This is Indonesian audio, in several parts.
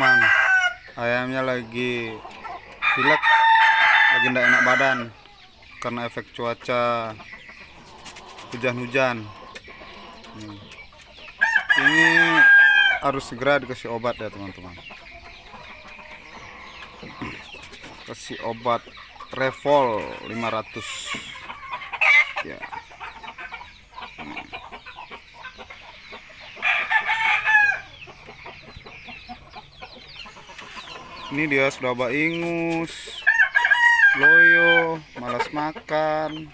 teman-teman, ayamnya lagi pilek, lagi tidak enak badan karena efek cuaca hujan-hujan. Ini harus segera dikasih obat ya teman-teman. Kasih obat Revol 500 ya. Ini dia sudah ingus, loyo, malas makan.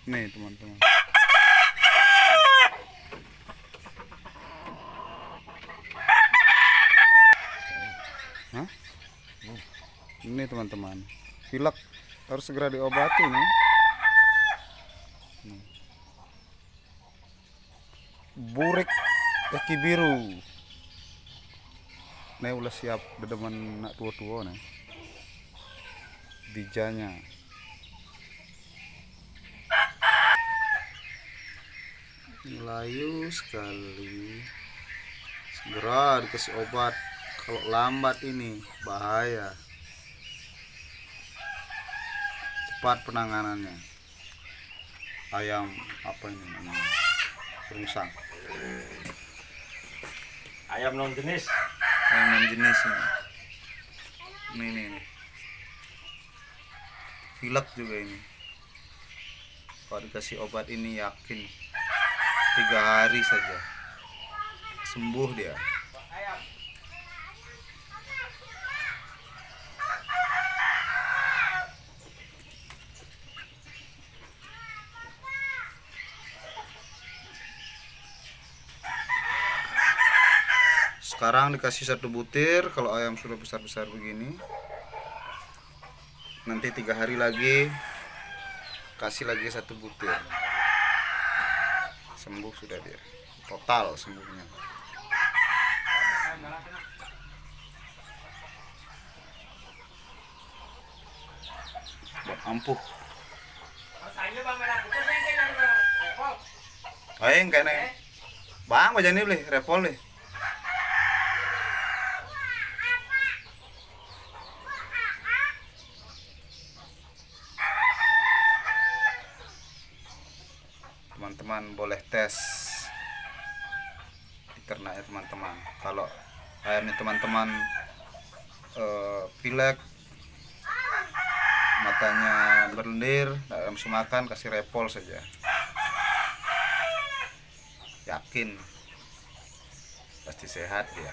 Nih teman-teman. Hah? Ini teman-teman, pilek harus segera diobati nih. Burik kaki biru. Nih ulah siap dedeman nak tua-tua nih. Bijanya. Layu sekali. Segera dikasih obat. Kalau lambat ini bahaya. Cepat penanganannya. Ayam apa ini namanya? Rungsang. Ayam non jenis. Ayam non jenis ini. Nih. Pilek juga ini. Kalau dikasih obat ini yakin 3 hari saja sembuh dia. Sekarang dikasih 1 butir. Kalau ayam sudah besar-besar begini, nanti 3 hari lagi kasih lagi 1 butir. Sembuh sudah dia, total sembuhnya. Buat ampuh. Aing kene. Bang, bajane beli Revol nih. Teman-teman boleh tes di ternak ya teman-teman. Kalau ayamnya teman-teman pilek, matanya berlendir, tidak langsung makan, kasih Revol saja. Yakin pasti sehat ya.